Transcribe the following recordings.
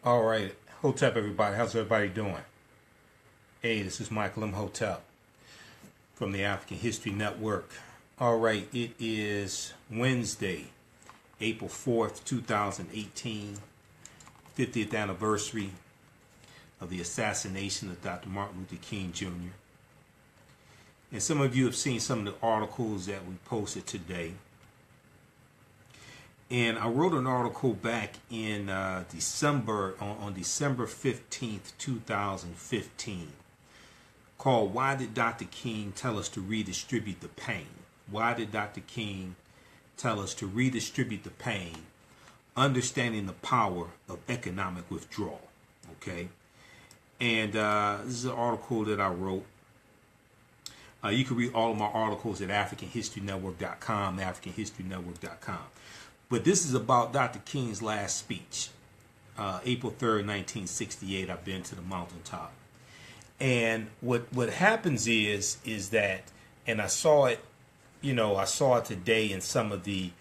All right, Hotep, everybody. How's everybody doing? Hey, this is Michael Imhotep from the African History Network. All right, it is Wednesday, April 4th, 2018, 50th anniversary of the assassination of Dr. Martin Luther King Jr. And some of you have seen some of the articles that we posted today. And I wrote an article back in December, on December 15th, 2015, called Why Did Dr. King Tell Us to Redistribute the Pain? Why did Dr. King tell us to redistribute the pain? Understanding the power of economic withdrawal. Okay? And this is an article that I wrote. You can read all of my articles at AfricanHistoryNetwork.com, AfricanHistoryNetwork.com. But this is about Dr. King's last speech, April 3rd, 1968. I've been to the mountaintop. And what happens is that, and I saw it, I saw it today in some of the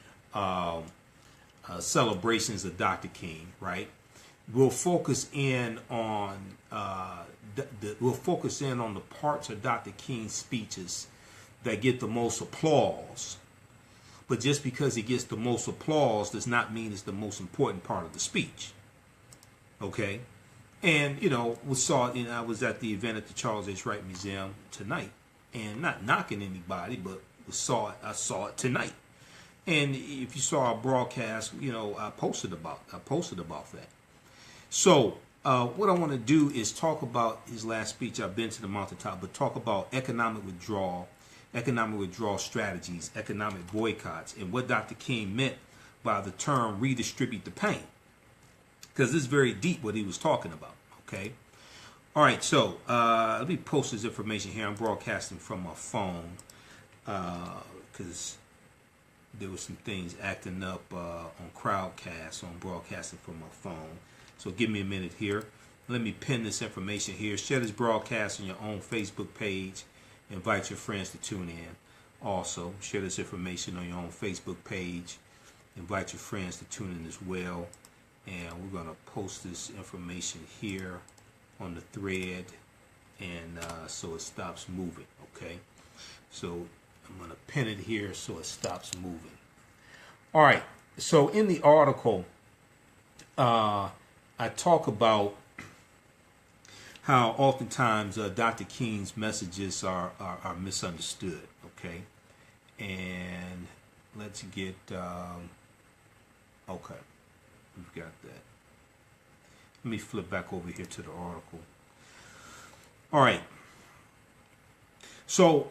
celebrations of Dr. King, right? We'll focus in on the parts of Dr. King's speeches that get the most applause. But just because it gets the most applause does not mean it's the most important part of the speech. Okay? And, we saw it, I was at the event at the Charles H. Wright Museum tonight. And not knocking anybody, but I saw it tonight. And if you saw our broadcast, I posted about that. So what I want to do is talk about his last speech, I've been to the mountaintop, but talk about economic withdrawal strategies, economic boycotts, and what Dr. King meant by the term redistribute the pain. Because this is very deep what he was talking about, okay? All right, so let me post this information here. I'm broadcasting from my phone because there were some things acting up on Crowdcast, so I'm broadcasting from my phone. So give me a minute here. Let me pin this information here. Share this broadcast on your own Facebook page. Invite your friends to tune in. Also, share this information on your own Facebook page. Invite your friends to tune in as well. And we're going to post this information here on the thread, and so it stops moving. Okay, so I'm going to pin it here so it stops moving. All right. So in the article, I talk about how oftentimes Dr. King's messages are misunderstood, okay? And let's get, okay, we've got that. Let me flip back over here to the article. All right. So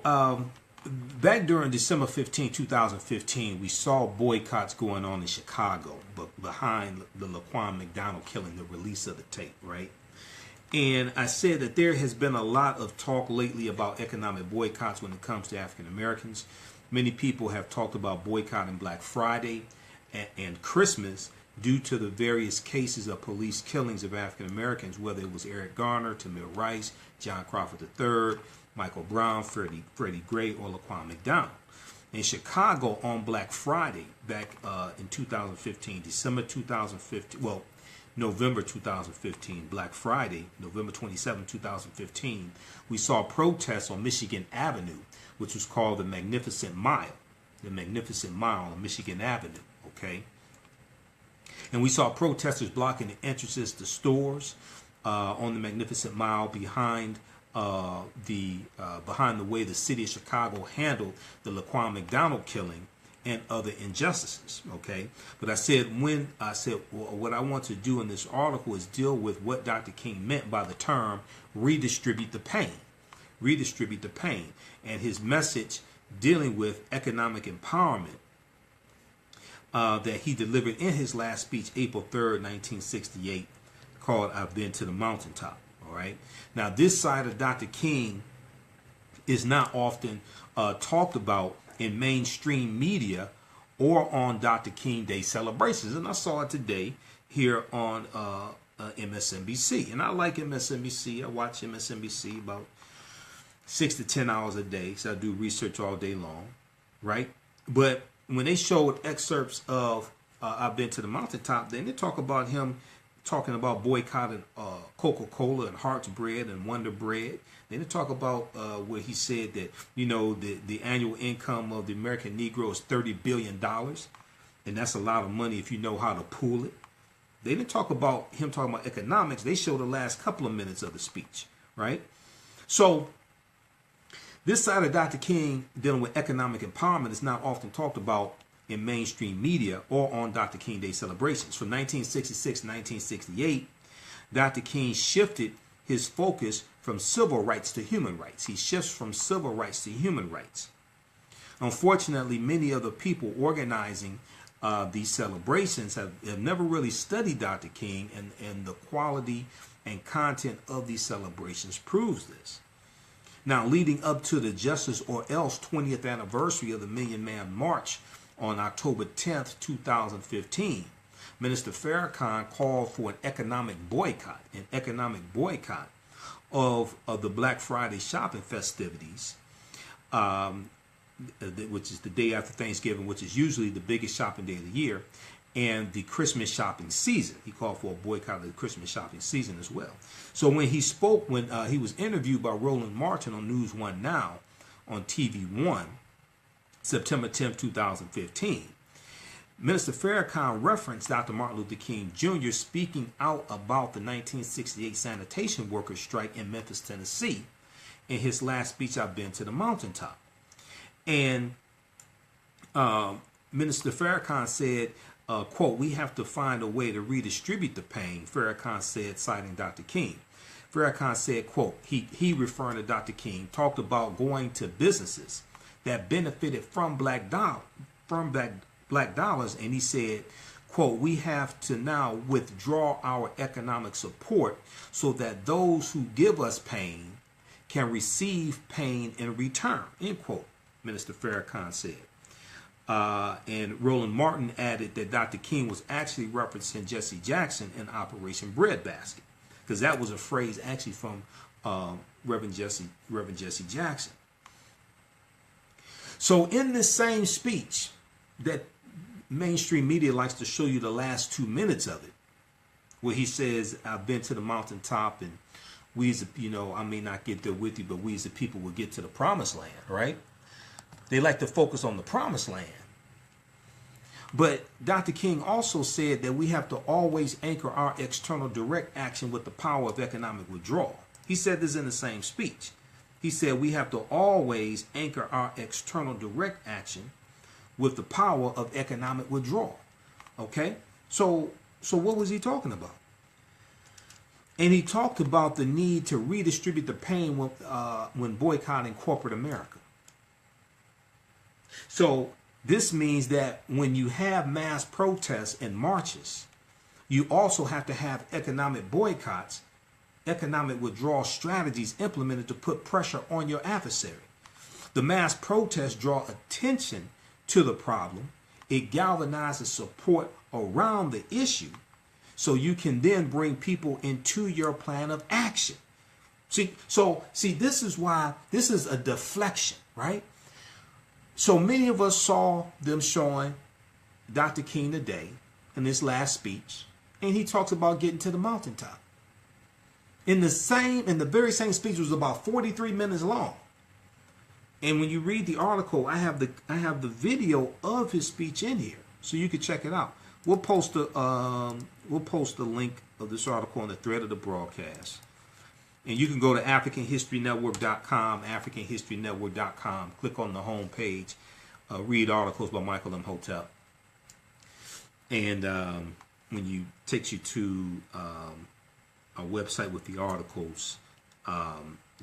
back during December 15, 2015, we saw boycotts going on in Chicago, but behind the Laquan McDonald killing, the release of the tape, right? And I said that there has been a lot of talk lately about economic boycotts when it comes to African Americans. Many people have talked about boycotting Black Friday and Christmas due to the various cases of police killings of African Americans, whether it was Eric Garner, Tamir Rice, John Crawford III, Michael Brown, Freddie Gray, or Laquan McDonald. In Chicago on Black Friday back in 2015, November 2015, Black Friday, November 27, 2015, we saw protests on Michigan Avenue, which was called the Magnificent Mile. The Magnificent Mile on Michigan Avenue, okay? And we saw protesters blocking the entrances to stores on the Magnificent Mile behind the way the city of Chicago handled the Laquan McDonald killing and other injustices, okay? But I said, what I want to do in this article is deal with what Dr. King meant by the term redistribute the pain. Redistribute the pain. And his message dealing with economic empowerment that he delivered in his last speech, April 3rd, 1968, called I've Been to the Mountaintop, all right? Now, this side of Dr. King is not often talked about in mainstream media or on Dr. King Day celebrations. And I saw it today here on MSNBC. And I like MSNBC. I watch MSNBC about 6 to 10 hours a day. So I do research all day long, right? But when they showed excerpts of I've Been to the Mountaintop, then they talk about him talking about boycotting Coca-Cola and Heart's Bread and Wonder Bread. They didn't talk about where he said that, you know, the annual income of the American Negro is $30 billion. And that's a lot of money if you know how to pool it. They didn't talk about him talking about economics. They showed the last couple of minutes of the speech, right? So this side of Dr. King dealing with economic empowerment is not often talked about in mainstream media or on Dr. King Day celebrations. From 1966 to 1968, Dr. King shifted his focus from civil rights to human rights. He shifts from civil rights to human rights. Unfortunately, many of the people organizing these celebrations have never really studied Dr. King, and the quality and content of these celebrations proves this. Now, leading up to the Justice or Else 20th anniversary of the Million Man March on October 10th, 2015, Minister Farrakhan called for an economic boycott of the Black Friday shopping festivities, which is the day after Thanksgiving, which is usually the biggest shopping day of the year, and the Christmas shopping season. He called for a boycott of the Christmas shopping season as well. So when he spoke, when he was interviewed by Roland Martin on News One Now on TV1, September 10th, 2015, Minister Farrakhan referenced Dr. Martin Luther King Jr. speaking out about the 1968 sanitation workers strike in Memphis, Tennessee, in his last speech, I've Been to the Mountaintop. And Minister Farrakhan said, quote, "We have to find a way to redistribute the pain," Farrakhan said, citing Dr. King. Farrakhan said, quote, he referring to Dr. King, talked about going to businesses that benefited from black dollars, and he said, quote, "We have to now withdraw our economic support so that those who give us pain can receive pain in return," end quote, Minister Farrakhan said. And Roland Martin added that Dr. King was actually referencing Jesse Jackson in Operation Breadbasket, because that was a phrase actually from Reverend Jesse Jackson. So in this same speech that mainstream media likes to show you the last 2 minutes of it, where he says, "I've been to the mountaintop, and we as a, you know, I may not get there with you, but we as a people will get to the promised land," right? They like to focus on the promised land. But Dr. King also said that we have to always anchor our external direct action with the power of economic withdrawal. He said this in the same speech. He said we have to always anchor our external direct action with the power of economic withdrawal. Okay? So what was he talking about? And he talked about the need to redistribute the pain when boycotting corporate America. So this means that when you have mass protests and marches, you also have to have economic boycotts, economic withdrawal strategies implemented to put pressure on your adversary. The mass protests draw attention to the problem. It galvanizes support around the issue, so you can then bring people into your plan of action. See, this is why this is a deflection, right? So many of us saw them showing Dr. King today in his last speech, and he talks about getting to the mountaintop. In the very same speech, was about 43 minutes long. And when you read the article, I have the video of his speech in here, so you can check it out. We'll post the link of this article on the thread of the broadcast. And you can go to AfricanHistoryNetwork.com, AfricanHistoryNetwork.com, click on the home page, read articles by Michael Imhotep. And when you takes you to our website with the articles,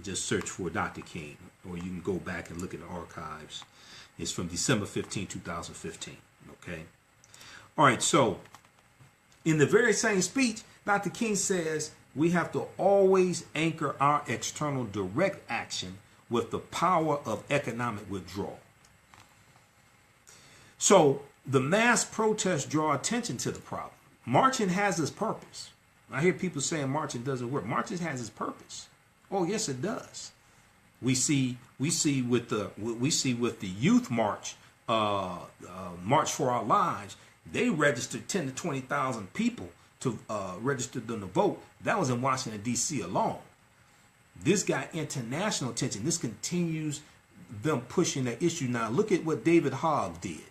just search for Dr. King, or you can go back and look at the archives. It's from December 15, 2015. Okay. All right. So in the very same speech, Dr. King says, we have to always anchor our external direct action with the power of economic withdrawal. So the mass protests draw attention to the problem. Marching has its purpose. I hear people saying marching doesn't work. Marching has its purpose. Oh, yes, it does. We see with the youth march, March for Our Lives, they registered 10 to 20,000 people to register them to vote, that was in Washington, D.C. alone. This got international attention. This continues them pushing that issue. Now, look at what David Hogg did.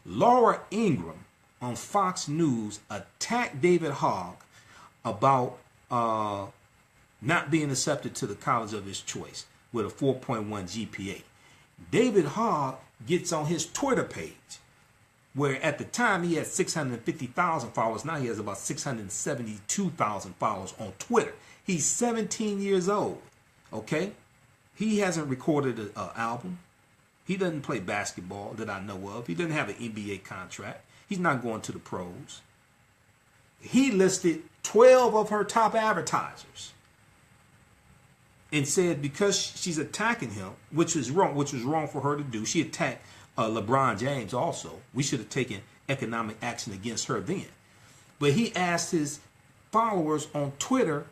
Laura Ingraham on Fox News attacked David Hogg about not being accepted to the college of his choice with a 4.1 GPA. David Hogg gets on his Twitter page, where at the time he had 650,000 followers. Now he has about 672,000 followers on Twitter. He's 17 years old, okay? He hasn't recorded an album. He doesn't play basketball that I know of. He doesn't have an NBA contract. He's not going to the pros. He listed 12 of her top advertisers and said because she's attacking him, which was wrong for her to do. She attacked LeBron James also. We should have taken economic action against her then. But he asked his followers on Twitter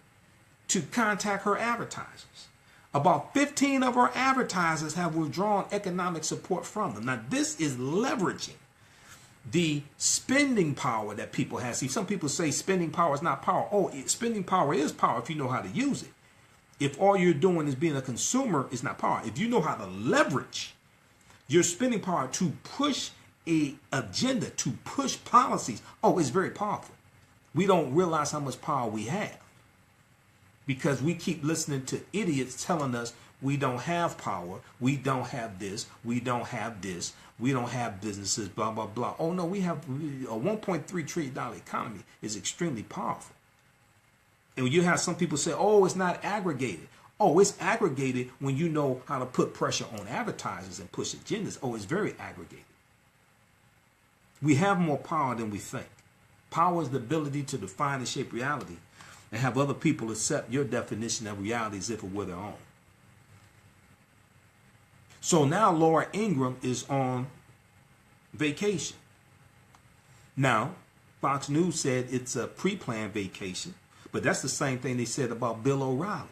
to contact her advertisers. About 15 of her advertisers have withdrawn economic support from them. Now, this is leveraging the spending power that people have. See, some people say spending power is not power. Oh, spending power is power if you know how to use it. If all you're doing is being a consumer, it's not power. If you know how to leverage your spending power to push an agenda, to push policies, oh, it's very powerful. We don't realize how much power we have because we keep listening to idiots telling us we don't have power, we don't have this, we don't have this, we don't have businesses, blah, blah, blah. Oh, no, we have a $1.3 trillion economy is extremely powerful. And you have some people say, oh, it's not aggregated. Oh, it's aggregated when you know how to put pressure on advertisers and push agendas. Oh, it's very aggregated. We have more power than we think. Power is the ability to define and shape reality and have other people accept your definition of reality as if it were their own. So now Laura Ingraham is on vacation. Now, Fox News said it's a pre-planned vacation, but that's the same thing they said about Bill O'Reilly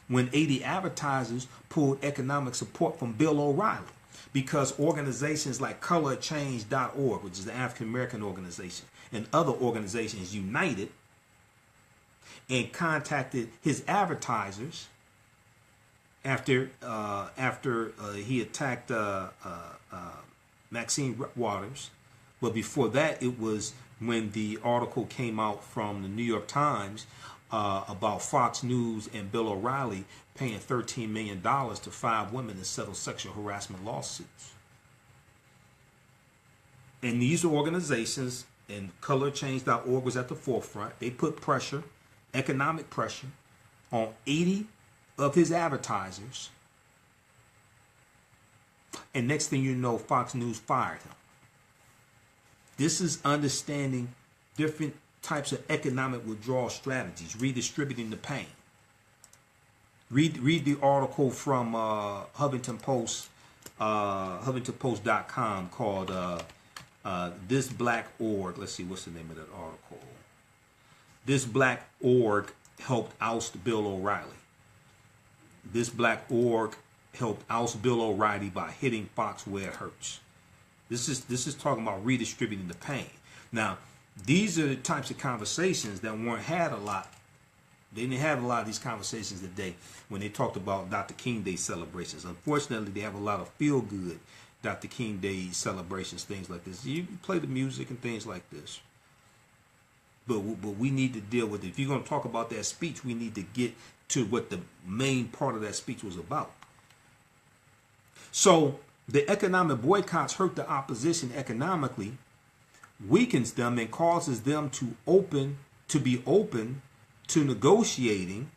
when 80 advertisers pulled economic support from Bill O'Reilly because organizations like colorchange.org, which is the African American organization, and other organizations united and contacted his advertisers after he attacked Maxine Waters. But before that, it was when the article came out from the New York Times about Fox News and Bill O'Reilly paying $13 million to 5 women to settle sexual harassment lawsuits. And these organizations, and colorchange.org was at the forefront, they put pressure, economic pressure, on 80 of his advertisers. And next thing you know, Fox News fired him. This is understanding different types of economic withdrawal strategies, redistributing the pain. Read the article from Huffington Post, HuffingtonPost.com called This Black Org. Let's see, what's the name of that article? This Black Org helped oust Bill O'Reilly. This Black Org helped oust Bill O'Reilly by hitting Fox where it hurts. This is talking about redistributing the pain. Now, these are the types of conversations that weren't had a lot. They didn't have a lot of these conversations today when they talked about Dr. King Day celebrations. Unfortunately, they have a lot of feel-good Dr. King Day celebrations, things like this. You play the music and things like this. But we need to deal with it. If you're going to talk about that speech, we need to get to what the main part of that speech was about. So the economic boycotts hurt the opposition economically, weakens them, and causes them to be open to negotiating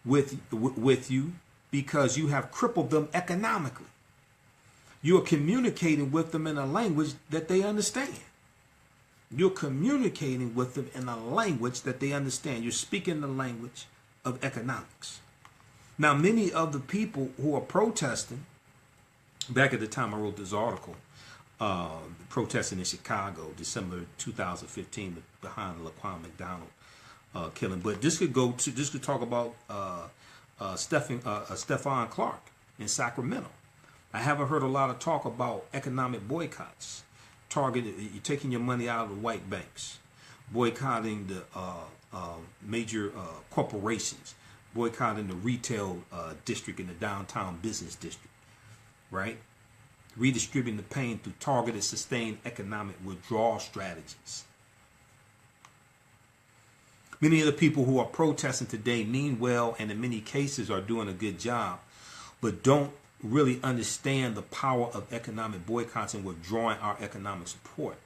with you because you have crippled them economically. You are communicating with them in a language that they understand. You're communicating with them in a language that they understand. You're speaking the language of economics. Now, many of the people who are protesting, back at the time I wrote this article, protesting in Chicago, December 2015, behind the Laquan McDonald killing. But this could talk about Stephon Clark in Sacramento. I haven't heard a lot of talk about economic boycotts. You're taking your money out of the white banks. boycotting the major corporations, boycotting the retail district in the downtown business district, right? Redistributing the pain through targeted, sustained economic withdrawal strategies. Many of the people who are protesting today mean well and in many cases are doing a good job, but don't really understand the power of economic boycotts and withdrawing our economic support.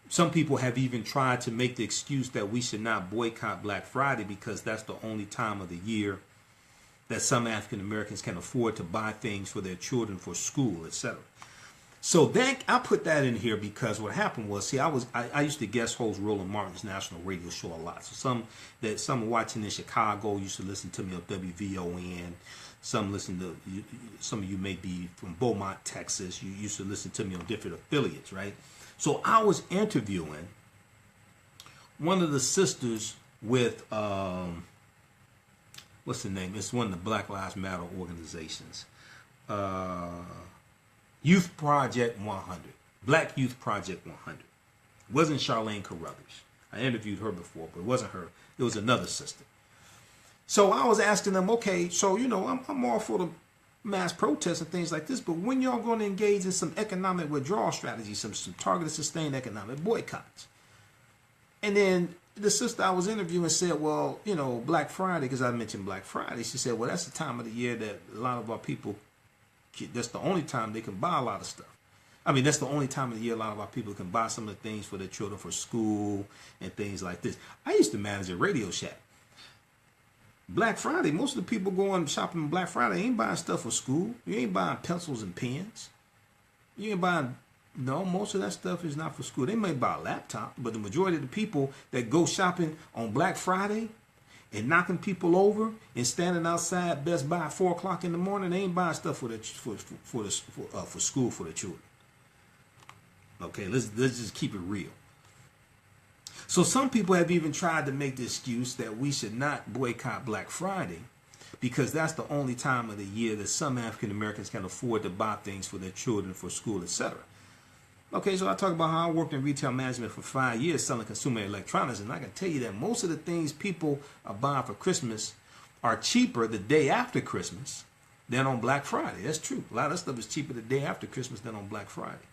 Some people have even tried to make the excuse that we should not boycott Black Friday because that's the only time of the year that some African Americans can afford to buy things for their children for school, etc. So that I put that in here because what happened was, see, I used to guest host Roland Martin's national radio show a lot. So some watching in Chicago used to listen to me on WVON. Some of you may be from Beaumont, Texas. You used to listen to me on different affiliates, right? So I was interviewing one of the sisters with what's the name? It's one of the Black Lives Matter organizations. Youth Project 100. Black Youth Project 100. It wasn't Charlene Carruthers. I interviewed her before, but it wasn't her. It was another sister. So I was asking them, okay, so, I'm all for the mass protests and things like this, but when y'all going to engage in some economic withdrawal strategies, some targeted, sustained economic boycotts? And then the sister I was interviewing said, well, Black Friday, because I mentioned Black Friday, she said, well, that's the time of the year that a lot of our people, that's the only time they can buy a lot of stuff. I mean, that's the only time of the year a lot of our people can buy some of the things for their children for school and things like this. I used to manage a Radio Shack. Black Friday, most of the people going shopping on Black Friday ain't buying stuff for school. You ain't buying pencils and pens. You ain't buying, no, most of that stuff is not for school. They may buy a laptop, but the majority of the people that go shopping on Black Friday and knocking people over and standing outside Best Buy at 4 o'clock in the morning, they ain't buying stuff for school for the children. Okay, let's just keep it real. So some people have even tried to make the excuse that we should not boycott Black Friday because that's the only time of the year that some African Americans can afford to buy things for their children for school, etc. Okay, so I talk about how I worked in retail management for 5 years selling consumer electronics, and I can tell you that most of the things people are buying for Christmas are cheaper the day after Christmas than on Black Friday. That's true. A lot of stuff is cheaper the day after Christmas than on Black Friday.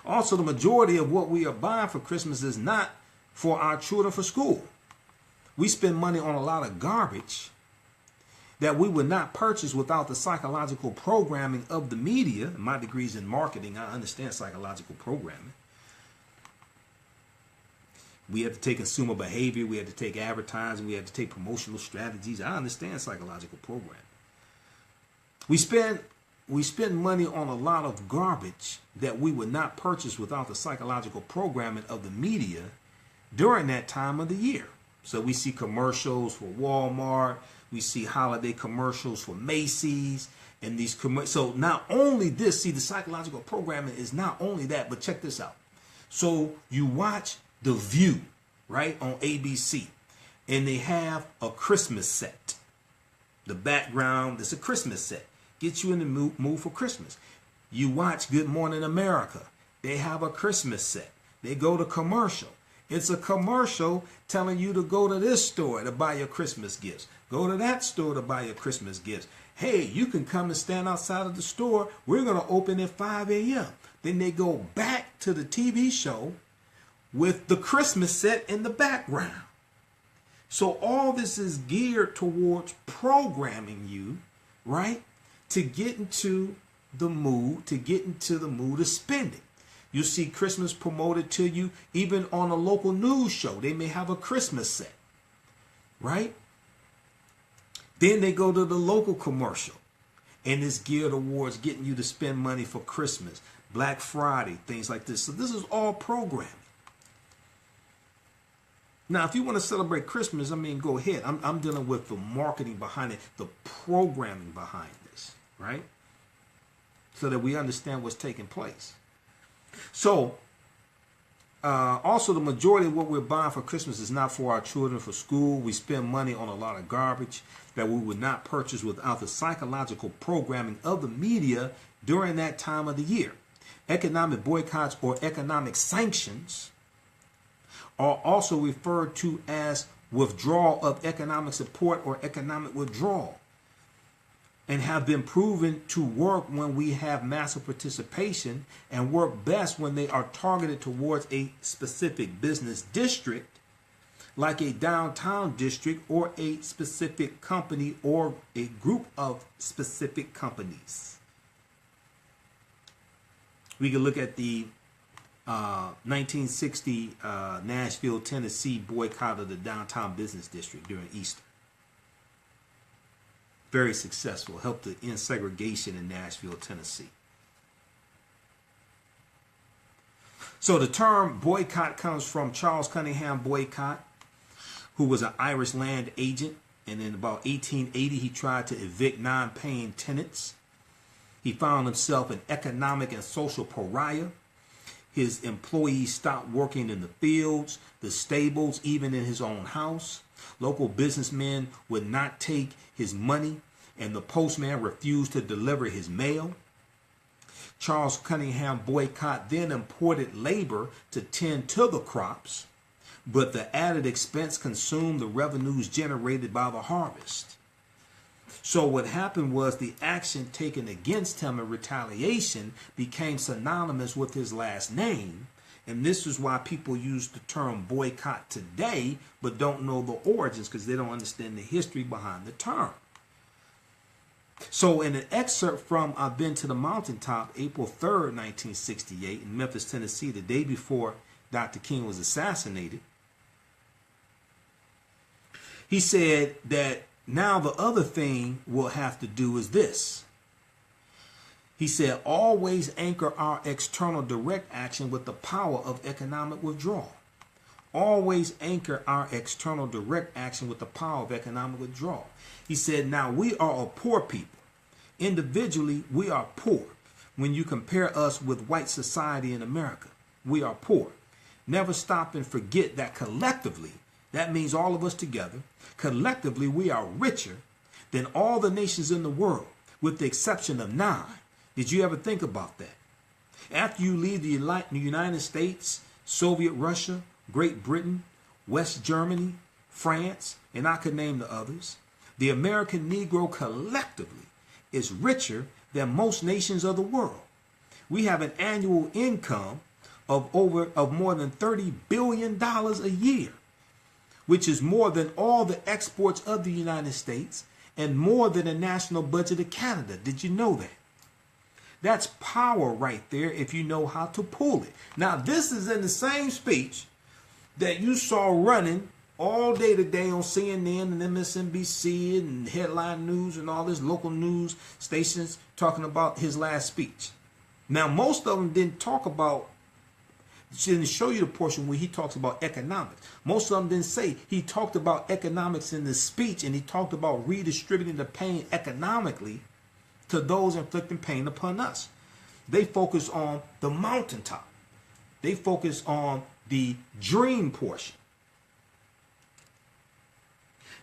Also, the majority of what we are buying for Christmas is not for our children for school. We spend money on a lot of garbage that we would not purchase without the psychological programming of the media. My degree's in marketing. I understand psychological programming. We have to take consumer behavior. We have to take advertising. We have to take promotional strategies. I understand psychological programming. We spend money on a lot of garbage that we would not purchase without the psychological programming of the media during that time of the year. So we see commercials for Walmart, we see holiday commercials for Macy's, and these so not only this, see, the psychological programming is not only that, but check this out. So you watch The View, right, on ABC, and they have a Christmas set. The background is a Christmas set. Gets you in the mood for Christmas. You watch Good Morning America. They have a Christmas set. They go to commercial. It's a commercial telling you to go to this store to buy your Christmas gifts. Go to that store to buy your Christmas gifts. Hey, you can come and stand outside of the store. We're going to open at 5 a.m. Then they go back to the TV show with the Christmas set in the background. So all this is geared towards programming you, right, to get into the mood, of spending. You see Christmas promoted to you even on a local news show. They may have a Christmas set, right? Then they go to the local commercial, and it's geared towards getting you to spend money for Christmas, Black Friday, things like this. So this is all programming. Now, if you want to celebrate Christmas, I mean, go ahead. I'm dealing with the marketing behind it, the programming behind this, right? So that we understand what's taking place. So, also the majority of what we're buying for Christmas is not for our children for school. We spend money on a lot of garbage that we would not purchase without the psychological programming of the media during that time of the year. Economic boycotts or economic sanctions are also referred to as withdrawal of economic support or economic withdrawal, and have been proven to work when we have massive participation, and work best when they are targeted towards a specific business district, like a downtown district or a specific company or a group of specific companies. We can look at the 1960 Nashville, Tennessee boycott of the downtown business district during Easter. Very successful, helped to end segregation in Nashville, Tennessee. So the term boycott comes from Charles Cunningham Boycott, who was an Irish land agent, and in about 1880 he tried to evict non-paying tenants. He found himself an economic and social pariah. His employees stopped working in the fields, the stables, even in his own house. Local businessmen would not take his money, and the postman refused to deliver his mail. Charles Cunningham Boycott then imported labor to tend to the crops, but the added expense consumed the revenues generated by the harvest. So what happened was the action taken against him in retaliation became synonymous with his last name. And this is why people use the term boycott today, but don't know the origins because they don't understand the history behind the term. So in an excerpt from I've Been to the Mountaintop, April 3rd, 1968, in Memphis, Tennessee, the day before Dr. King was assassinated, he said that now the other thing we'll have to do is this. He said, always anchor our external direct action with the power of economic withdrawal. Always anchor our external direct action with the power of economic withdrawal. He said, now we are a poor people. Individually, we are poor. When you compare us with white society in America, we are poor. Never stop and forget that collectively, that means all of us together, collectively we are richer than all the nations in the world, with the exception of 9. Did you ever think about that? After you leave the United States, Soviet Russia, Great Britain, West Germany, France, and I could name the others, the American Negro collectively is richer than most nations of the world. We have an annual income of more than $30 billion a year, which is more than all the exports of the United States and more than the national budget of Canada. Did you know that? That's power right there if you know how to pull it. Now, this is in the same speech that you saw running all day today on CNN and MSNBC and Headline News and all this local news stations talking about his last speech. Now, most of them didn't talk about, didn't show you the portion where he talks about economics. Most of them didn't say he talked about economics in the speech, and he talked about redistributing the pain economically to those inflicting pain upon us. They focus on the mountaintop. They focus on the dream portion.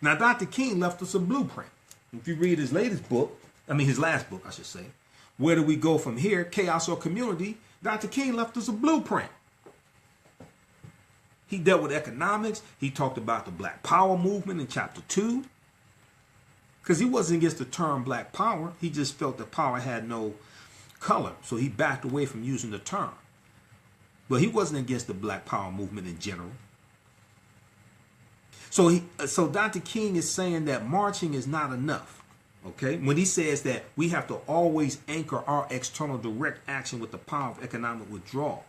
Now, Dr. King left us a blueprint. If you read his latest book, his last book, I should say, Where Do We Go From Here, Chaos or Community, Dr. King left us a blueprint. He dealt with economics. He talked about the Black Power movement in chapter 2. Because he wasn't against the term Black Power. He just felt that power had no color. So he backed away from using the term. But he wasn't against the Black Power movement in general. So Dr. King is saying that marching is not enough. Okay? When he says that we have to always anchor our external direct action with the power of economic withdrawal.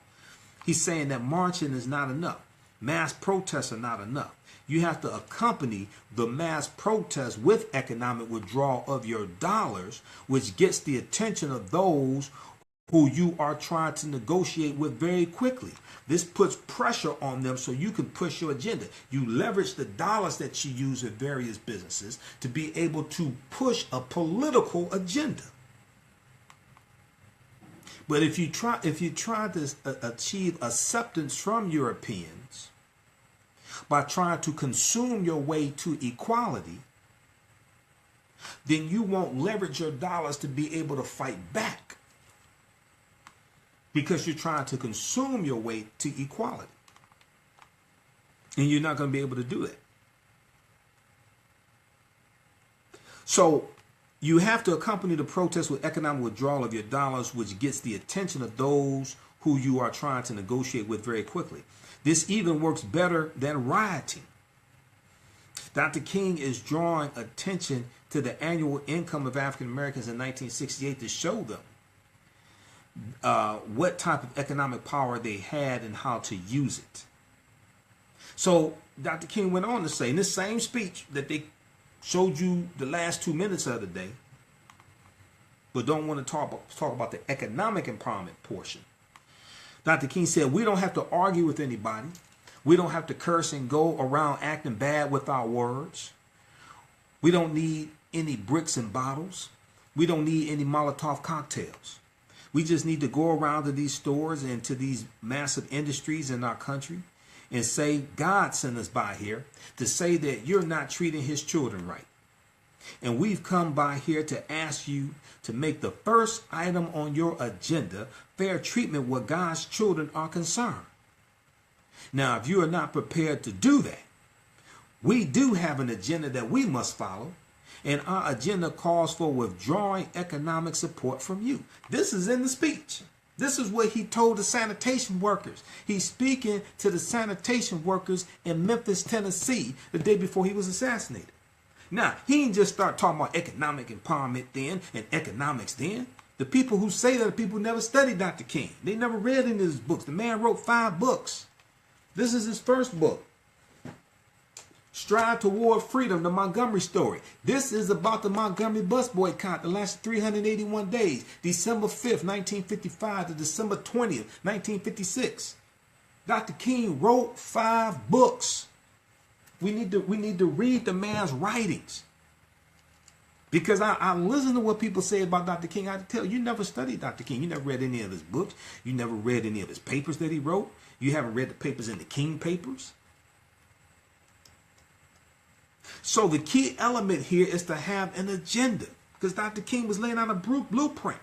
He's saying that marching is not enough. Mass protests are not enough. You have to accompany the mass protest with economic withdrawal of your dollars, which gets the attention of those who you are trying to negotiate with very quickly. This puts pressure on them so you can push your agenda. You leverage the dollars that you use at various businesses to be able to push a political agenda. But if you try to achieve acceptance from Europeans by trying to consume your way to equality, then you won't leverage your dollars to be able to fight back, because you're trying to consume your way to equality. And you're not going to be able to do that. So you have to accompany the protest with economic withdrawal of your dollars, which gets the attention of those who you are trying to negotiate with very quickly. This even works better than rioting. Dr. King is drawing attention to the annual income of African Americans in 1968 to show them what type of economic power they had and how to use it. So Dr. King went on to say in this same speech that they showed you the last 2 minutes of the day, but don't want to talk about the economic empowerment portion. Dr. King said, we don't have to argue with anybody. We don't have to curse and go around acting bad with our words. We don't need any bricks and bottles. We don't need any Molotov cocktails. We just need to go around to these stores and to these massive industries in our country and say, God sent us by here to say that you're not treating his children right. And we've come by here to ask you to make the first item on your agenda fair treatment where God's children are concerned. Now, if you are not prepared to do that, we do have an agenda that we must follow, and our agenda calls for withdrawing economic support from you. This is in the speech. This is what he told the sanitation workers. He's speaking to the sanitation workers in Memphis, Tennessee, the day before he was assassinated. Now, he didn't just start talking about economic empowerment then and economics then. The people who say that are people who never studied Dr. King. They never read any of his books. The man wrote 5 books. This is his first book. Strive Toward Freedom, the Montgomery Story. This is about the Montgomery bus boycott that lasted 381 days, December 5th, 1955 to December 20th, 1956. Dr. King wrote 5 books. We need to read the man's writings. Because I listen to what people say about Dr. King. I have to tell you, you never studied Dr. King. You never read any of his books. You never read any of his papers that he wrote. You haven't read the papers in the King papers. So the key element here is to have an agenda, because Dr. King was laying out a blueprint.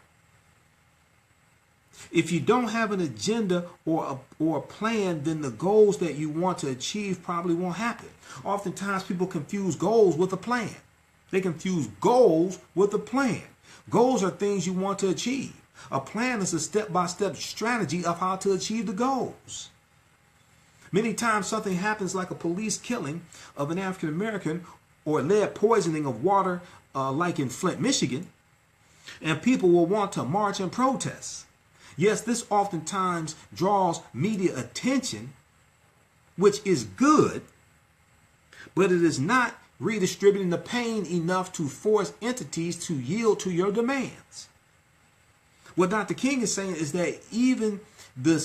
If you don't have an agenda or a plan, then the goals that you want to achieve probably won't happen. Oftentimes people confuse goals with a plan. They confuse goals with a plan. Goals are things you want to achieve. A plan is a step-by-step strategy of how to achieve the goals. Many times something happens like a police killing of an African American or lead poisoning of water like in Flint, Michigan, and people will want to march and protest. Yes, this oftentimes draws media attention, which is good, but it is not redistributing the pain enough to force entities to yield to your demands. What Dr. King is saying is that even the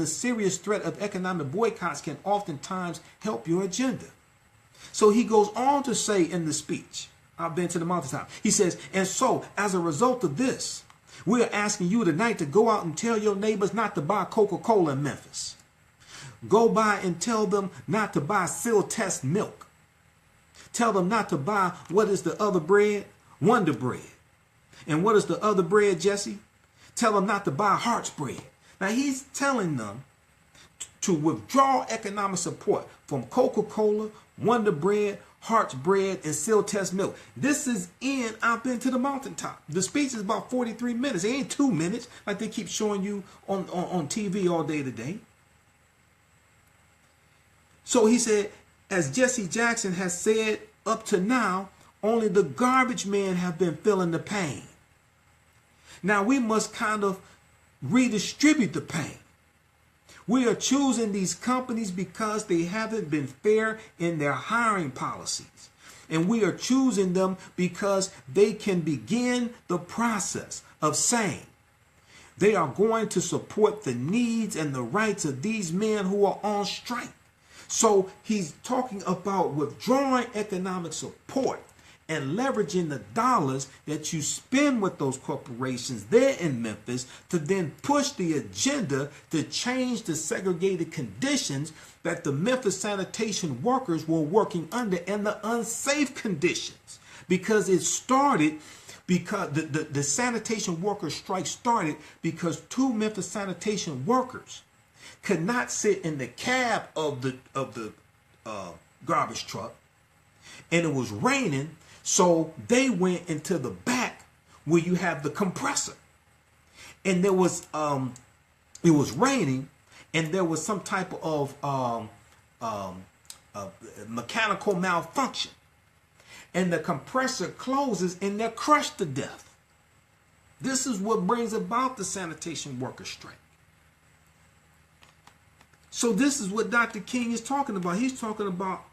serious threat of economic boycotts can oftentimes help your agenda. So he goes on to say in the speech, I've been to the mountaintop. He says, and so as a result of this, we are asking you tonight to go out and tell your neighbors not to buy Coca-Cola in Memphis. Go by and tell them not to buy Seal Test milk. Tell them not to buy, what is the other bread? Wonder Bread. And what is the other bread, Jesse? Tell them not to buy Heart's bread. Now he's telling them to withdraw economic support from Coca-Cola, Wonder Bread, Heart's bread, and Seal Test milk. This is in I've Been to the Mountaintop. The speech is about 43 minutes. It ain't 2 minutes like they keep showing you on TV all day today. So he said, as Jesse Jackson has said up to now, only the garbage men have been feeling the pain. Now we must kind of redistribute the pain. We are choosing these companies because they haven't been fair in their hiring policies. And we are choosing them because they can begin the process of saying they are going to support the needs and the rights of these men who are on strike. So he's talking about withdrawing economic support and leveraging the dollars that you spend with those corporations there in Memphis to then push the agenda to change the segregated conditions that the Memphis sanitation workers were working under and the unsafe conditions. Because it started because the sanitation workers strike started because 2 Memphis sanitation workers could not sit in the cab of the garbage truck, and it was raining, so they went into the back where you have the compressor, and there was it was raining, and there was some type of mechanical malfunction, and the compressor closes and they're crushed to death. This is what brings about the sanitation worker strike. So this is what Dr. King is talking about. He's talking about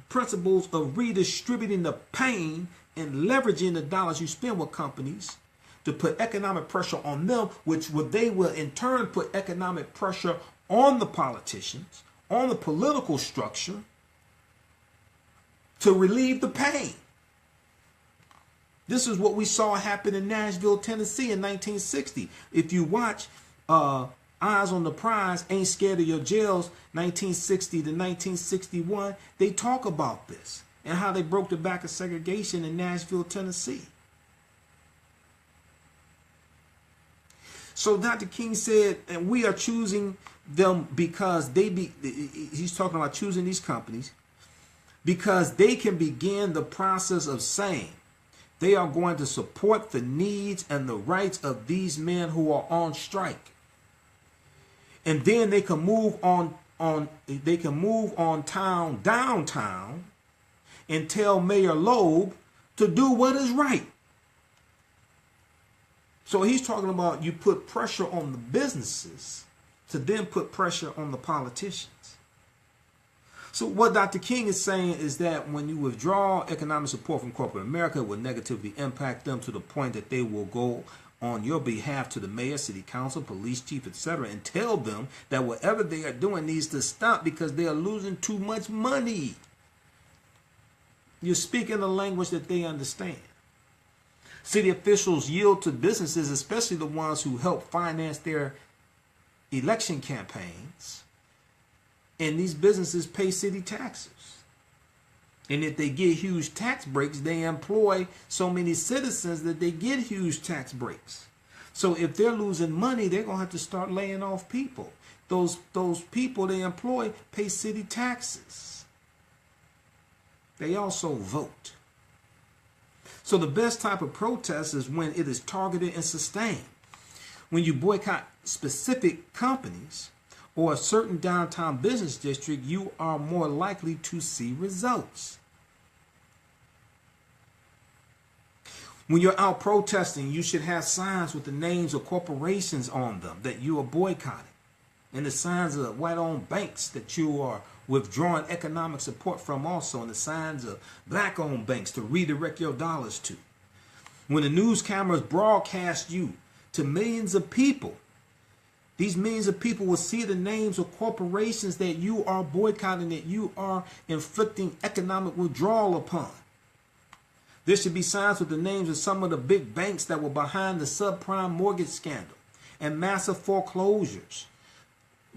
principles of redistributing the pain and leveraging the dollars you spend with companies to put economic pressure on them, which they will in turn put economic pressure on the politicians, on the political structure, to relieve the pain. This is what we saw happen in Nashville, Tennessee in 1960. If you watch Eyes on the Prize, Ain't Scared of Your Jails, 1960 to 1961, they talk about this and how they broke the back of segregation in Nashville, Tennessee. So Dr. King said, and we are choosing them because he's talking about choosing these companies because they can begin the process of saying they are going to support the needs and the rights of these men who are on strike. And then they can move on downtown and tell Mayor Loeb to do what is right. So he's talking about you put pressure on the businesses to then put pressure on the politicians. So what Dr. King is saying is that when you withdraw economic support from corporate America, it will negatively impact them to the point that they will go on your behalf to the mayor, city council, police chief, etc., and tell them that whatever they are doing needs to stop because they are losing too much money. You're speaking a language that they understand. City officials yield to businesses, especially the ones who help finance their election campaigns. And these businesses pay city taxes. And if they get huge tax breaks, they employ so many citizens that they get huge tax breaks. So if they're losing money, they're going to have to start laying off people. Those people they employ pay city taxes. They also vote. So the best type of protest is when it is targeted and sustained. When you boycott specific companies or a certain downtown business district, you are more likely to see results. When you're out protesting, you should have signs with the names of corporations on them that you are boycotting, and the signs of white-owned banks that you are withdrawing economic support from also, and the signs of black-owned banks to redirect your dollars to. When the news cameras broadcast you to millions of people, these millions of people will see the names of corporations that you are boycotting, that you are inflicting economic withdrawal upon. There should be signs with the names of some of the big banks that were behind the subprime mortgage scandal and massive foreclosures,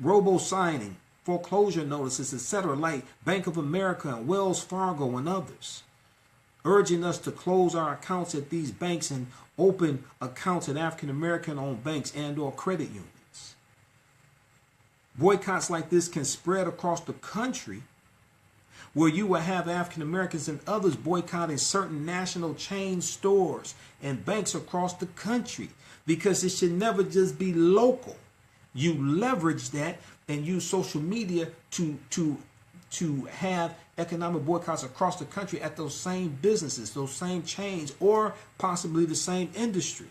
robo-signing, foreclosure notices, etc., like Bank of America and Wells Fargo and others, urging us to close our accounts at these banks and open accounts at African-American-owned banks and or credit unions. Boycotts like this can spread across the country, where you will have African Americans and others boycotting certain national chain stores and banks across the country, because it should never just be local. You leverage that and use social media to have economic boycotts across the country at those same businesses, those same chains, or possibly the same industry.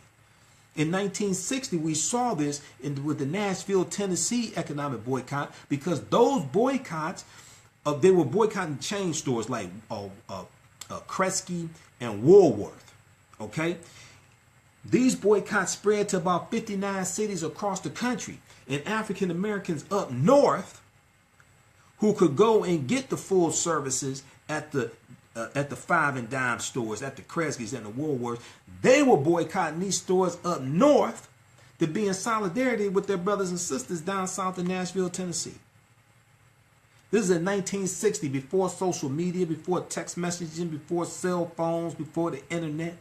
In 1960, we saw this with the Nashville, Tennessee economic boycott, because those boycotts, they were boycotting chain stores like Kresge and Woolworth. Okay, these boycotts spread to about 59 cities across the country, and African Americans up north who could go and get the full services at the 5 and dime stores, at the Kresge's and the Woolworths, they were boycotting these stores up north to be in solidarity with their brothers and sisters down south in Nashville, Tennessee. This is in 1960, before social media, before text messaging, before cell phones, before the internet.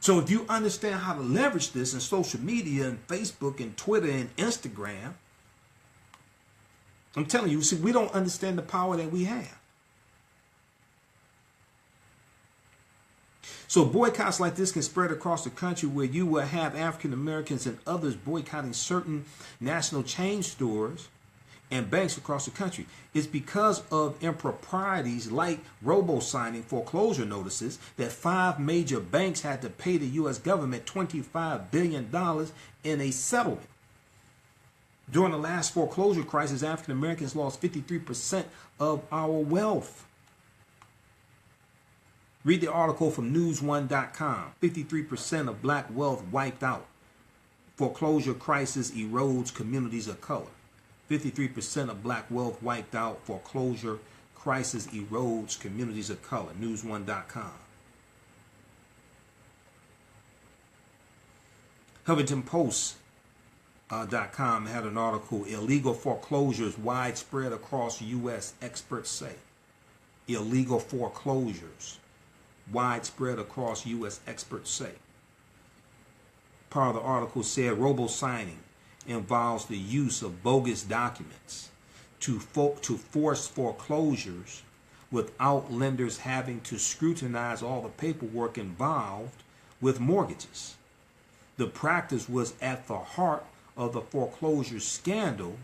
So if you understand how to leverage this in social media and Facebook and Twitter and Instagram, I'm telling you, see, we don't understand the power that we have. So boycotts like this can spread across the country, where you will have African Americans and others boycotting certain national chain stores and banks across the country. It's because of improprieties like robo-signing foreclosure notices that 5 major banks had to pay the U.S. government $25 billion in a settlement. During the last foreclosure crisis, African Americans lost 53% of our wealth. Read the article from news1.com. 53% of black wealth wiped out. Foreclosure crisis erodes communities of color. 53% of black wealth wiped out. Foreclosure crisis erodes communities of color. News1.com. HuffingtonPost.com had an article, illegal foreclosures widespread across U.S., experts say. Illegal foreclosures widespread across U.S., experts say. Part of the article said robo-signing involves the use of bogus documents to force foreclosures without lenders having to scrutinize all the paperwork involved with mortgages. The practice was at the heart of the foreclosure scandal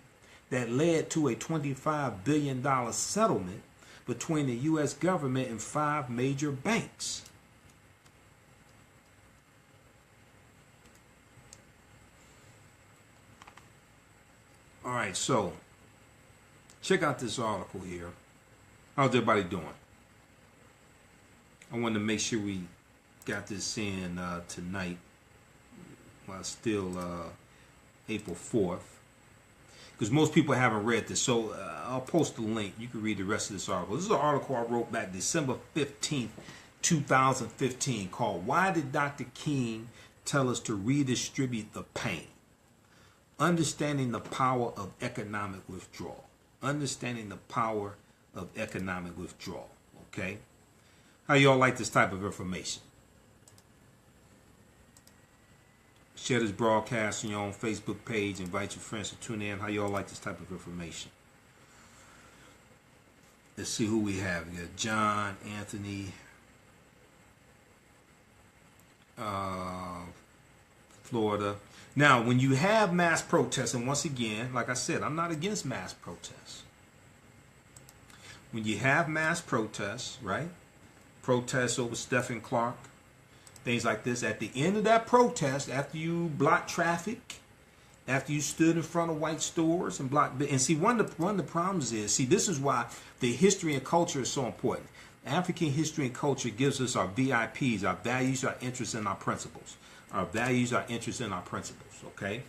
that led to a $25 billion settlement between the U.S. government and 5 major banks. All right, so check out this article here. How's everybody doing? I wanted to make sure we got this in tonight while it's still April 4th. Because most people haven't read this. So I'll post the link. You can read the rest of this article. This is an article I wrote back December 15th, 2015 called Why Did Dr. King Tell Us to Redistribute the Pain? Understanding the Power of Economic Withdrawal. Understanding the power of economic withdrawal. Okay? How y'all like this type of information? Share this broadcast on your own Facebook page. Invite your friends to tune in. How y'all like this type of information? Let's see who we have. We got John, Anthony, Florida. Now, when you have mass protests, and once again, like I said, I'm not against mass protests. When you have mass protests, right? Protests over Stephen Clark, things like this. At the end of that protest, after you block traffic, after you stood in front of white stores and blocked, and see, one of the problems is, see, this is why the history and culture is so important. African history and culture gives us our VIPs, our values, our interests, and our principles. Our values, our interests, and our principles, okay?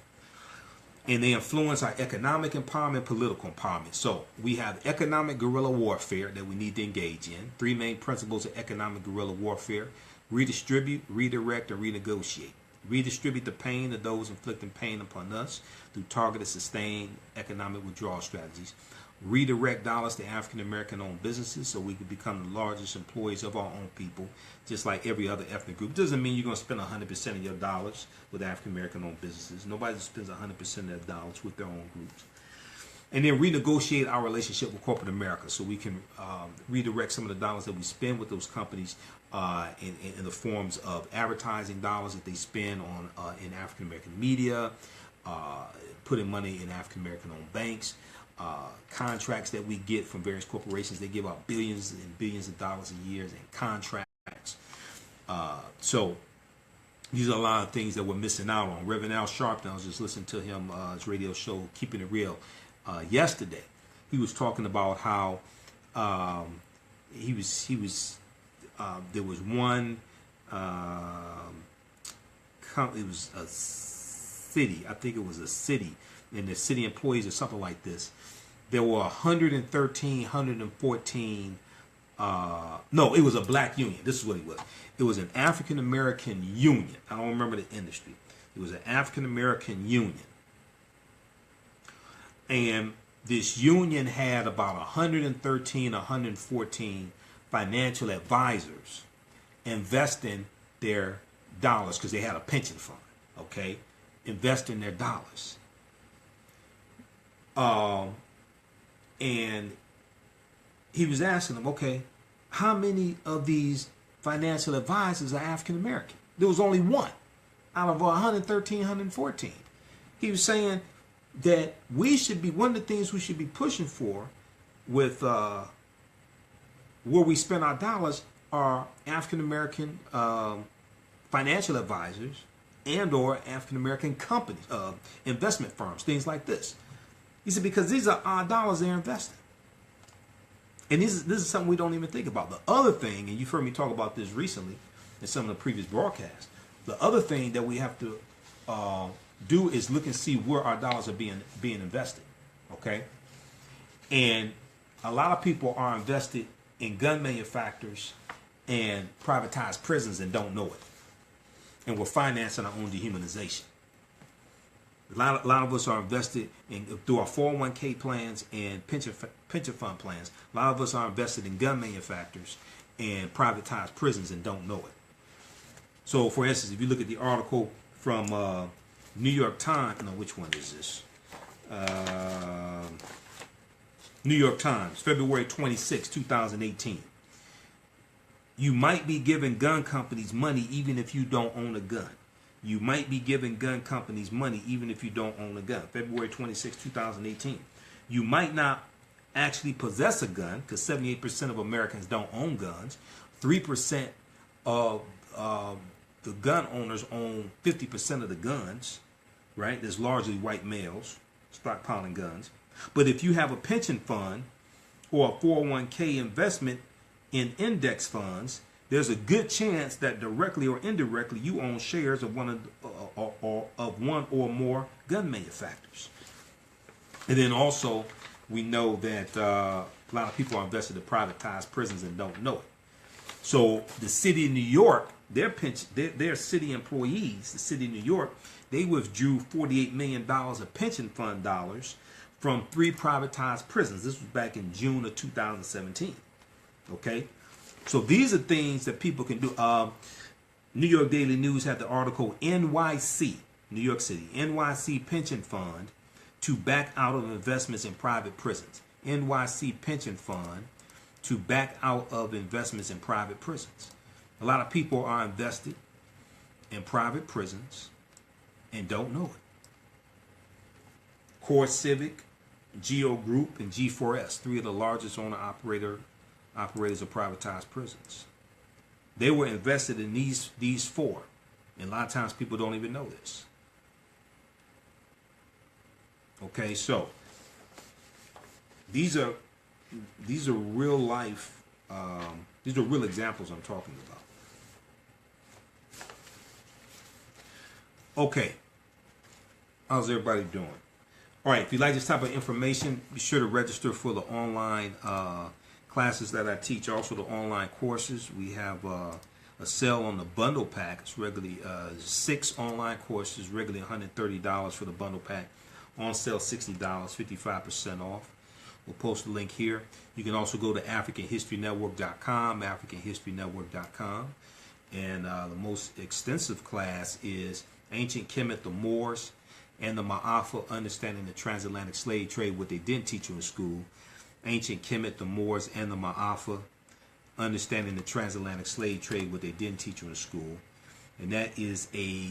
And they influence our economic empowerment, political empowerment. So we have economic guerrilla warfare that we need to engage in. 3 main principles of economic guerrilla warfare: redistribute, redirect, and renegotiate. Redistribute the pain of those inflicting pain upon us through targeted, sustained economic withdrawal strategies. Redirect dollars to African American owned businesses so we can become the largest employees of our own people, just like every other ethnic group. Doesn't mean you're going to spend 100% of your dollars with African American owned businesses. Nobody spends 100% of their dollars with their own groups. And then renegotiate our relationship with corporate America so we can redirect some of the dollars that we spend with those companies in the forms of advertising dollars that they spend on in African American media, putting money in African American owned banks, contracts that we get from various corporations. They give out billions and billions of dollars a year in contracts. So these are a lot of things that we're missing out on. Reverend Al Sharpton, I was just listening to him, his radio show, Keeping It Real, yesterday. He was talking about how there was one, it was a city, I think it was a city, and the city employees or something like this. There were 113, 114, no, it was a black union. This is what it was. It was an African American union. I don't remember the industry. It was an African American union. And this union had about 113, 114 financial advisors investing their dollars because they had a pension fund, okay, investing their dollars. And he was asking them, okay, how many of these financial advisors are African American? There was only one out of 113, 114. He was saying that we should be, one of the things we should be pushing for with where we spend our dollars are African American financial advisors and or African American companies, investment firms, things like this. He said, because these are our dollars they're investing. And this is something we don't even think about. The other thing, and you've heard me talk about this recently in some of the previous broadcasts, the other thing that we have to do is look and see where our dollars are being invested, okay? And a lot of people are invested in gun manufacturers and privatized prisons and don't know it. And we're financing our own dehumanization. A lot of us are invested in through our 401k plans and pension fund plans. A lot of us are invested in gun manufacturers and privatized prisons and don't know it. So, for instance, if you look at the article from New York Times, no, which one is this? New York Times, February 26, 2018. You might be giving gun companies money even if you don't own a gun. You might be giving gun companies money even if you don't own a gun. February 26, 2018. You might not actually possess a gun because 78% of Americans don't own guns. 3% of the gun owners own 50% of the guns, right? There's largely white males stockpiling guns. But if you have a pension fund or a 401k investment in index funds, there's a good chance that directly or indirectly you own shares of one or more gun manufacturers. And then also we know that a lot of people are invested in privatized prisons and don't know it. So the city of New York, their city employees, the city of New York, they withdrew $48 million of pension fund dollars from 3 privatized prisons. This was back in June of 2017. Okay? So these are things that people can do. New York Daily News had the article, NYC, New York City, NYC pension fund to back out of investments in private prisons. NYC pension fund to back out of investments in private prisons. A lot of people are invested in private prisons and don't know it. Core Civic, Geo Group, and G4S, 3 of the largest operators of privatized prisons. They were invested in these 4. And a lot of times people don't even know this. Okay, so these are real life, these are real examples I'm talking about. Okay, how's everybody doing? All right, if you like this type of information, be sure to register for the online classes that I teach, also the online courses. We have a sale on the bundle pack. It's regularly 6 online courses, regularly $130 for the bundle pack. On sale $60, 55% off. We'll post the link here. You can also go to AfricanHistoryNetwork.com, AfricanHistoryNetwork.com. And the most extensive class is Ancient Kemet, the Moors, and the Ma'afa, Understanding the Transatlantic Slave Trade, what they didn't teach you in school. Ancient Kemet, the Moors, and the Ma'afa, Understanding the Transatlantic Slave Trade, what they didn't teach you in school. And that is a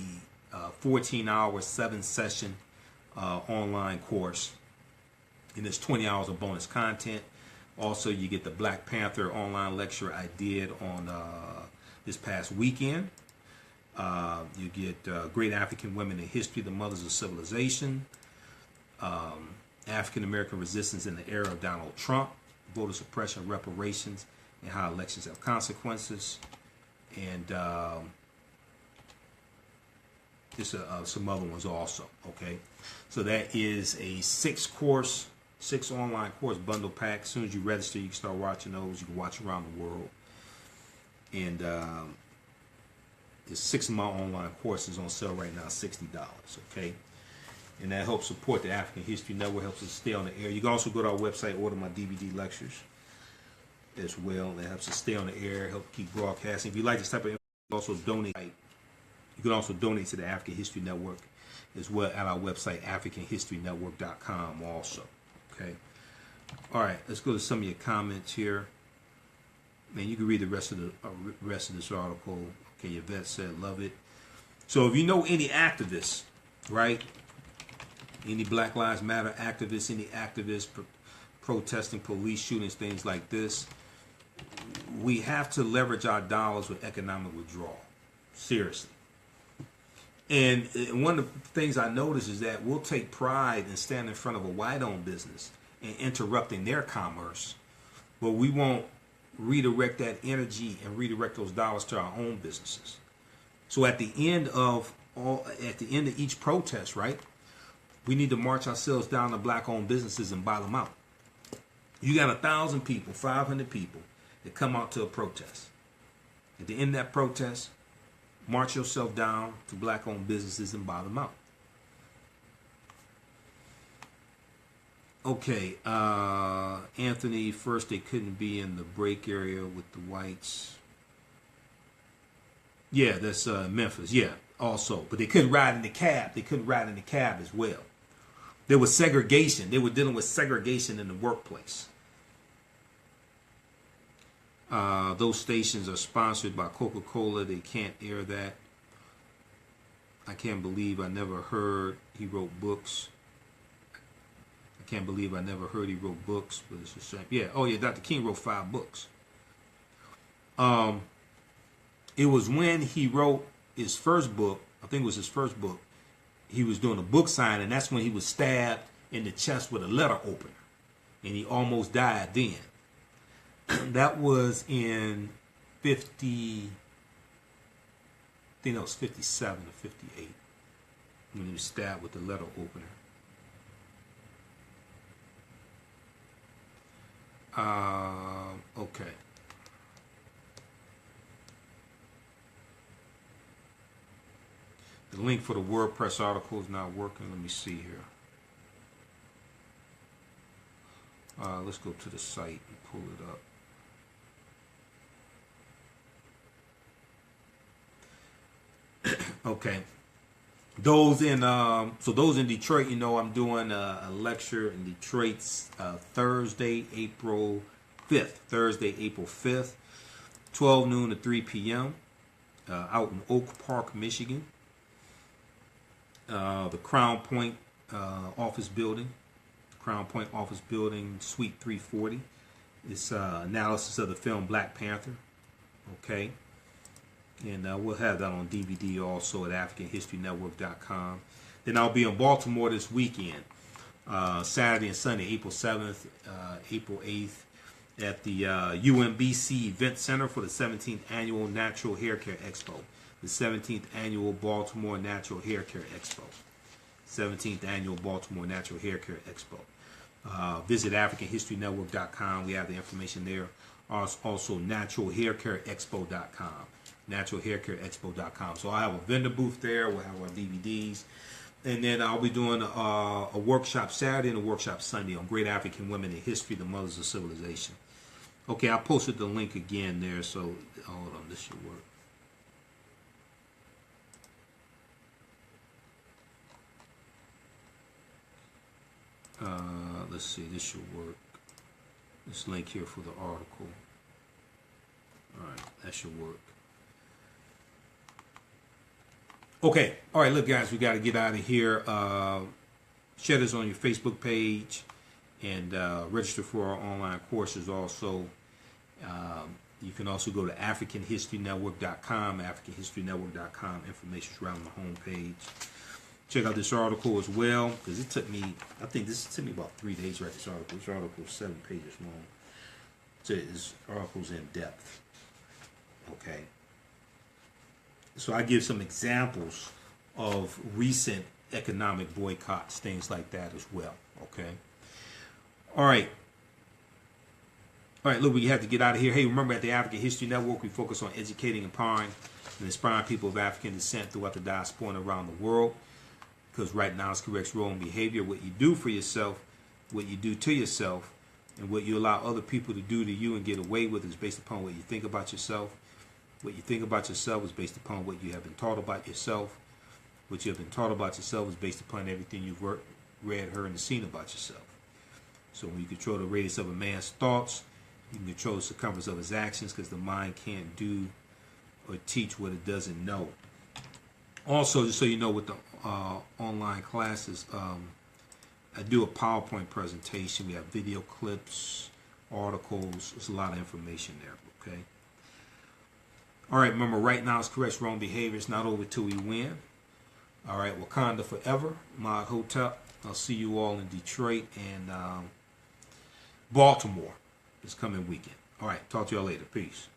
14-hour, 7-session online course. And there's 20 hours of bonus content. Also, you get the Black Panther online lecture I did on this past weekend. You get Great African Women in History, the Mothers of Civilization. African American Resistance in the Era of Donald Trump. Voter Suppression, Reparations, and How Elections Have Consequences. And just some other ones also. Okay, so that is a 6 online course bundle pack. As soon as you register, you can start watching those. You can watch around the world. And there's 6 of my online courses on sale right now, $60. Okay, and that helps support the African History Network, helps us stay on the air. You can also go to our website, order my DVD lectures as well. That helps us stay on the air, help keep broadcasting. If you like this type of information, also donate You can also donate to the African History Network as well at our website, AfricanHistoryNetwork.com also. Okay. All right, let's go to some of your comments here. Man, you can read the rest of this article. Okay, Yvette said, love it. So if you know any activists, right? Any Black Lives Matter activists, any activists protesting police shootings, things like this, we have to leverage our dollars with economic withdrawal. Seriously. And one of the things I notice is that we'll take pride in standing in front of a white-owned business and interrupting their commerce, but we won't redirect that energy and redirect those dollars to our own businesses. So at the end of each protest, right, we need to march ourselves down to black-owned businesses and buy them out. You got 1,000 people, 500 people that come out to a protest. At the end of that protest, march yourself down to black-owned businesses and buy them out. Okay, Anthony, first they couldn't be in the break area with the whites. Yeah, that's Memphis. Yeah, also. But they couldn't ride in the cab. They couldn't ride in the cab as well. There was segregation. They were dealing with segregation in the workplace. Those stations are sponsored by Coca-Cola. They can't air that. I can't believe I never heard he wrote books. I can't believe I never heard he wrote books, but it's a shame. Yeah, oh yeah, Dr. King wrote 5 books. It was when he wrote his first book, I think it was his first book, he was doing a book signing, and that's when he was stabbed in the chest with a letter opener. And he almost died then. That was in 50, I think that was 57 or 58, when he was stabbed with the letter opener. Okay. The link for the WordPress article is not working. Let me see here. Let's go to the site and pull it up. Okay. Those in Detroit, you know, I'm doing a lecture in Detroit Thursday, April 5th, 12 noon to 3 p.m. Out in Oak Park, Michigan. The Crown Point office building, Suite 340. It's analysis of the film Black Panther. Okay. And we'll have that on DVD also at AfricanHistoryNetwork.com. Then I'll be in Baltimore this weekend, Saturday and Sunday, April 7th, April 8th, at the UMBC Event Center for the 17th Annual Natural Hair Care Expo. The 17th Annual Baltimore Natural Hair Care Expo. 17th Annual Baltimore Natural Hair Care Expo. Visit AfricanHistoryNetwork.com. We have the information there. Also, NaturalHairCareExpo.com. NaturalHairCareExpo.com. So I have a vendor booth there. We'll have our DVDs. And then I'll be doing a workshop Saturday and a workshop Sunday on Great African Women in History, the Mothers of Civilization. Okay, I posted the link again there, so hold on, this should work. Let's see, this should work. This link here for the article. Alright, that should work. Okay, alright, look guys, we got to get out of here. Share this on your Facebook page and register for our online courses also. You can also go to AfricanHistoryNetwork.com, AfricanHistoryNetwork.com. Information is right on the home page. Check out this article as well, because it took me, I think this took me about 3 days to write this article. This article is 7 pages long. So this article's in depth. Okay. So I give some examples of recent economic boycotts, things like that as well. Okay. All right. All right, look, we have to get out of here. Hey, remember at the African History Network, we focus on educating, empowering, and inspiring people of African descent throughout the diaspora and around the world. Because right now it's corrects role and behavior. What you do for yourself, what you do to yourself, and what you allow other people to do to you and get away with is based upon what you think about yourself. What you think about yourself is based upon what you have been taught about yourself. What you have been taught about yourself is based upon everything you've read, heard, and seen about yourself. So when you control the radius of a man's thoughts, you can control the circumference of his actions, because the mind can't do or teach what it doesn't know. Also, just so you know, with the online classes, I do a PowerPoint presentation. We have video clips, articles. There's a lot of information there, okay? All right, remember, right now is correct wrong behavior. It's not over till we win. All right, Wakanda forever. Imhotep. I'll see you all in Detroit and Baltimore this coming weekend. All right, talk to y'all later. Peace.